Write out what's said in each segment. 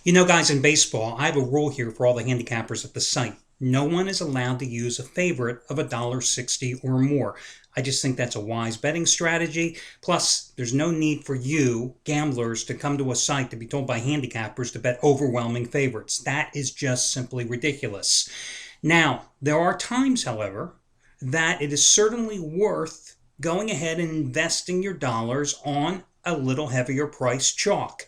You know, guys, in baseball, I have a rule here for all the handicappers at the site. No one is allowed to use a favorite of $1.60 or more. I just think that's a wise betting strategy. Plus, there's no need for you, gamblers, to come to a site to be told by handicappers to bet overwhelming favorites. That is just simply ridiculous. Now, there are times, however, that it is certainly worth going ahead and investing your dollars on a little heavier price chalk.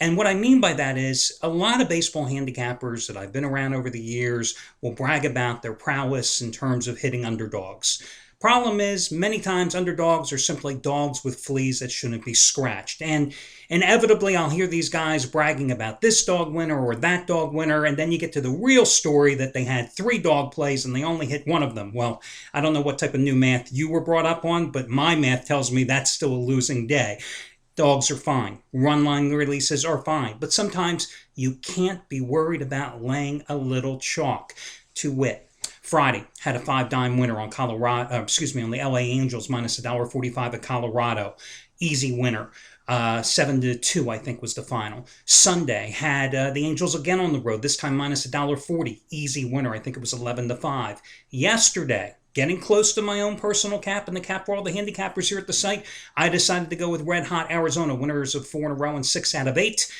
And what I mean by that is a lot of baseball handicappers that I've been around over the years will brag about their prowess in terms of hitting underdogs. Problem is, many times underdogs are simply dogs with fleas that shouldn't be scratched. And inevitably, I'll hear these guys bragging about this dog winner or that dog winner, and then you get to the real story that they had three dog plays and they only hit one of them. Well, I don't know what type of new math you were brought up on, but my math tells me that's still a losing day. Dogs are fine. Run line releases are fine. But sometimes you can't be worried about laying a little chalk. To wit, Friday had a five-dime winner on on the LA Angels minus $1.45 at Colorado. Easy winner. 7-2, I think, was the final. Sunday had the Angels again on the road, this time minus $1.40. Easy winner. I think it was 11-5. Yesterday, getting close to my own personal cap and the cap for all the handicappers here at the site, I decided to go with Red Hot Arizona, winners of 4 in a row and 6 out of 8.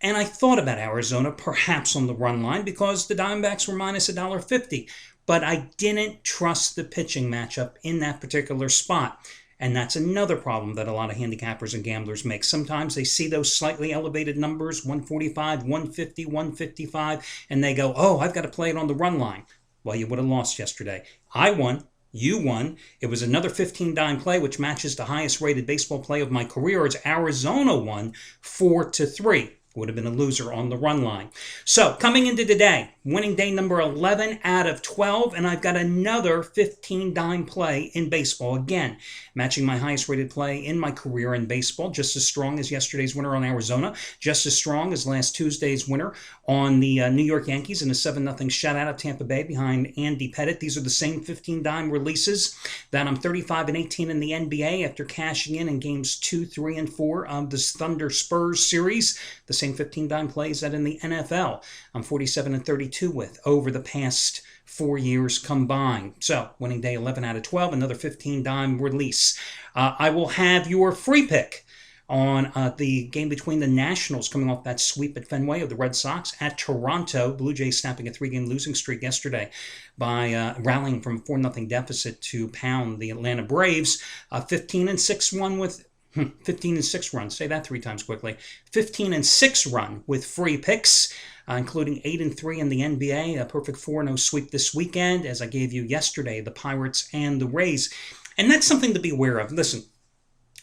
And I thought about Arizona perhaps on the run line because the Diamondbacks were minus $1.50. But I didn't trust the pitching matchup in that particular spot. And that's another problem that a lot of handicappers and gamblers make. Sometimes they see those slightly elevated numbers, 145, 150, 155, and they go, oh, I've got to play it on the run line. Well, you would have lost yesterday. I won. You won. It was another 15-dime play, which matches the highest rated baseball play of my career. It's Arizona won 4-3. Would have been a loser on the run line. So coming into today, winning day number 11 out of 12, and I've got another 15-dime play in baseball. Again, matching my highest rated play in my career in baseball, just as strong as yesterday's winner on Arizona, just as strong as last Tuesday's winner on the New York Yankees in a 7-0 shutout of Tampa Bay behind Andy Pettitte. These are the same 15-dime releases that I'm 35-18 in the NBA after cashing in games 2, 3, and 4 of this Thunder Spurs series. The same 15-dime plays that in the NFL I'm 47-32 with over the past 4 years combined. So winning day 11 out of 12, another 15-dime release. I will have your free pick on the game between the Nationals coming off that sweep at Fenway of the Red Sox at Toronto. Blue Jays snapping a 3-game losing streak yesterday by rallying from a 4-0 deficit to pound the Atlanta Braves. 15-6 won with 15-6 run. Say that 3 times quickly. 15-6 run with free picks, including 8-3 in the NBA. A perfect 4-0 sweep this weekend, as I gave you yesterday, the Pirates and the Rays. And that's something to be aware of. Listen,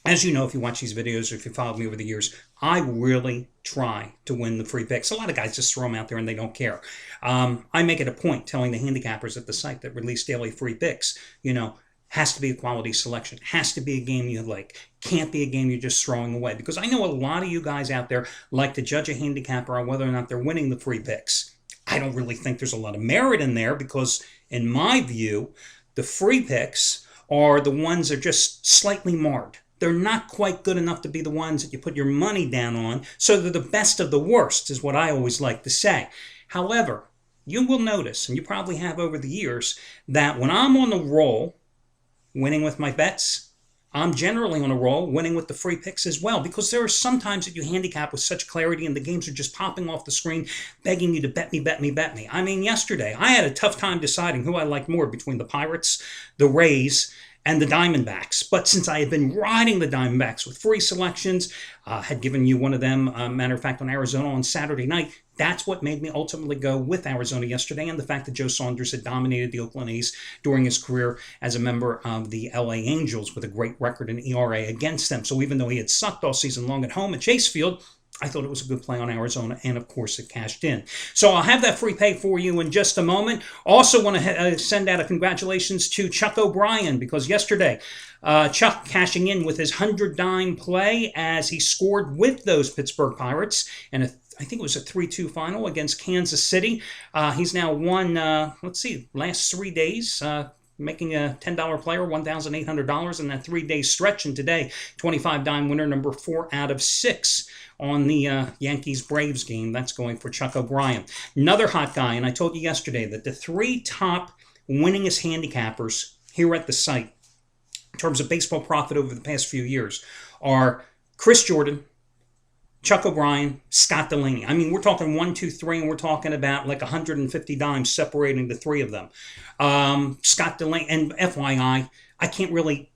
as you know, if you watch these videos or if you followed me over the years, I really try to win the free picks. A lot of guys just throw them out there and they don't care. I make it a point telling the handicappers at the site that release daily free picks, has to be a quality selection, has to be a game you like, can't be a game you're just throwing away. Because I know a lot of you guys out there like to judge a handicapper on whether or not they're winning the free picks. I don't really think there's a lot of merit in there because, in my view, the free picks are the ones that are just slightly marred. They're not quite good enough to be the ones that you put your money down on, so they're the best of the worst, is what I always like to say. However, you will notice, and you probably have over the years, that when I'm on the roll, winning with my bets, I'm generally on a roll, winning with the free picks as well, because there are some times that you handicap with such clarity and the games are just popping off the screen, begging you to bet me, bet me, bet me. I mean, yesterday, I had a tough time deciding who I liked more between the Pirates, the Rays, and the Diamondbacks. But since I had been riding the Diamondbacks with free selections, had given you one of them, matter of fact, on Arizona on Saturday night, that's what made me ultimately go with Arizona yesterday, and the fact that Joe Saunders had dominated the Oakland A's during his career as a member of the LA Angels with a great record in ERA against them. So even though he had sucked all season long at home at Chase Field, I thought it was a good play on Arizona, and of course it cashed in. So I'll have that free pay for you in just a moment. Also want to send out a congratulations to Chuck O'Brien, because yesterday Chuck cashing in with his 100-dime play as he scored with those Pittsburgh Pirates in I think it was a 3-2 final against Kansas City. He's now won, last 3 days, making a $10 player $1,800 in that 3-day stretch. And today, 25-dime winner number 4 out of 6 on the Yankees-Braves game. That's going for Chuck O'Brien. Another hot guy, and I told you yesterday that the 3 top winningest handicappers here at the site in terms of baseball profit over the past few years are Chris Jordan, Chuck O'Brien, Scott Delaney. I mean, we're talking 1, 2, 3, and we're talking about like 150 dimes separating the 3 of them. Scott Delaney, and FYI, I can't really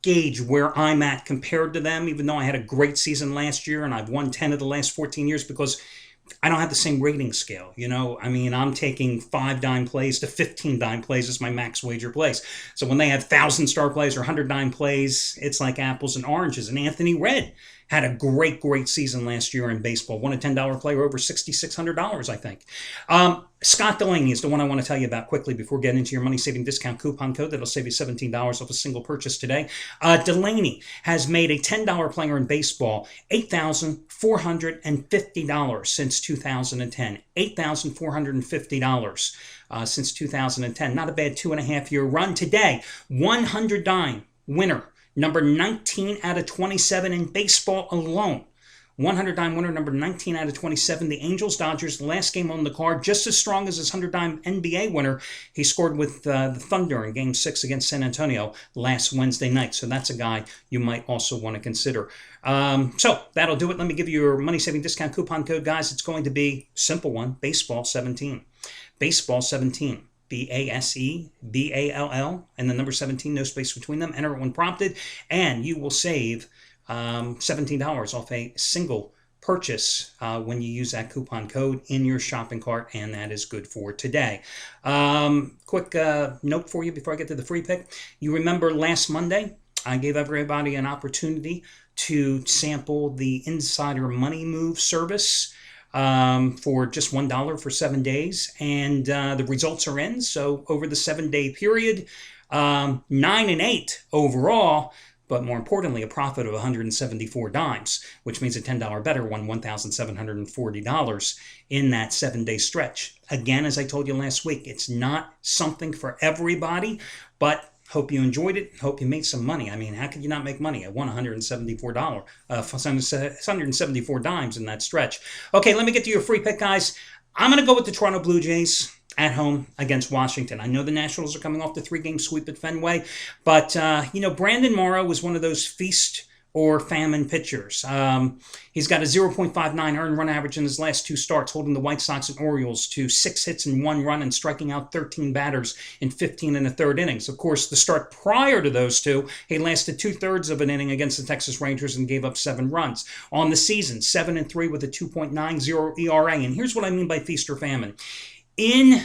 gauge where I'm at compared to them, even though I had a great season last year and I've won 10 of the last 14 years, because I don't have the same rating scale. I mean, I'm taking 5 dime plays to 15 dime plays as my max wager plays. So when they have 1,000 star plays or 100 dime plays, it's like apples and oranges. And Anthony Red had a great season last year in baseball. Won a $10 player over $6,600, I think. Scott Delaney is the one I want to tell you about quickly before getting into your money-saving discount coupon code that'll save you $17 off a single purchase today. Delaney has made a $10 player in baseball $8,450 since 2010. $8,450 since 2010. Not a bad 2.5-year run. Today, 100 dime winner. Number 19 out of 27 in baseball alone. 100 dime winner, number 19 out of 27. The Angels Dodgers, last game on the card, just as strong as his 100 dime NBA winner. He scored with the Thunder in Game 6 against San Antonio last Wednesday night. So that's a guy you might also want to consider. So that'll do it. Let me give you your money-saving discount coupon code, guys. It's going to be a simple one, Baseball 17. Baseball 17. BASEBALL, and the number 17, no space between them. Enter it when prompted, and you will save $17 off a single purchase when you use that coupon code in your shopping cart, and that is good for today. Quick note for you before I get to the free pick. You remember last Monday, I gave everybody an opportunity to sample the Insider Money Move service for just $1 for 7 days, and the results are in. So over the 7-day period, 9 and 8 overall, but more importantly, a profit of 174 dimes, which means a $10 better won $1,740 in that 7-day stretch. Again, as I told you last week, it's not something for everybody, but hope you enjoyed it. Hope you made some money. I mean, how could you not make money? I won $174 dimes in that stretch. Okay, let me get to your free pick, guys. I'm going to go with the Toronto Blue Jays at home against Washington. I know the Nationals are coming off the 3-game sweep at Fenway, but, Brandon Morrow was one of those feast or famine pitchers. He's got a 0.59 earned run average in his last 2 starts, holding the White Sox and Orioles to 6 hits and 1 run and striking out 13 batters in 15 1/3 innings. Of course, the start prior to those 2, he lasted 2/3 of an inning against the Texas Rangers and gave up 7 runs. On the season, 7-3 with a 2.90 ERA. And here's what I mean by feast or famine. In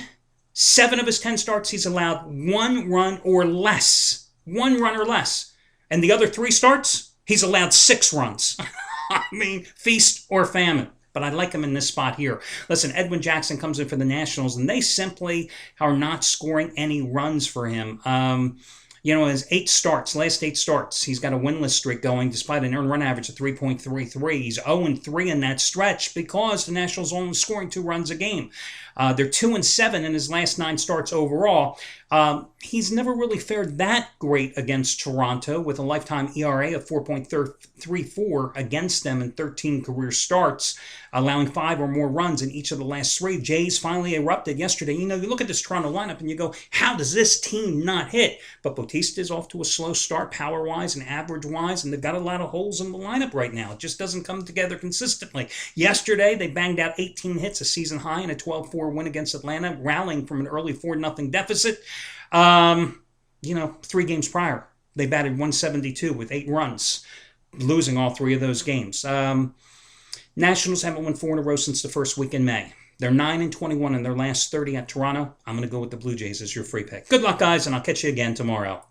7 of his 10 starts, he's allowed 1 run or less. 1 run or less. And the other 3 starts, he's allowed 6 runs. I mean, feast or famine. But I like him in this spot here. Listen, Edwin Jackson comes in for the Nationals, and they simply are not scoring any runs for him. His last 8 starts, he's got a winless streak going despite an earned run average of 3.33. He's 0-3 in that stretch because the Nationals are only scoring 2 runs a game. They're 2-7 in his last 9 starts overall. He's never really fared that great against Toronto with a lifetime ERA of 4.34 against them in 13 career starts, allowing 5 or more runs in each of the last 3. Jays finally erupted yesterday. You look at this Toronto lineup and you go, how does this team not hit? But Bautista's off to a slow start power-wise and average-wise, and they've got a lot of holes in the lineup right now. It just doesn't come together consistently. Yesterday, they banged out 18 hits, a season high, in a 12-4 win against Atlanta, rallying from an early 4-0 deficit. 3 games prior, they batted 172 with 8 runs, losing all 3 of those games. Nationals haven't won 4 in a row since the first week in May. They're 9-21 in their last 30 at Toronto. I'm going to go with the Blue Jays as your free pick. Good luck, guys, and I'll catch you again tomorrow.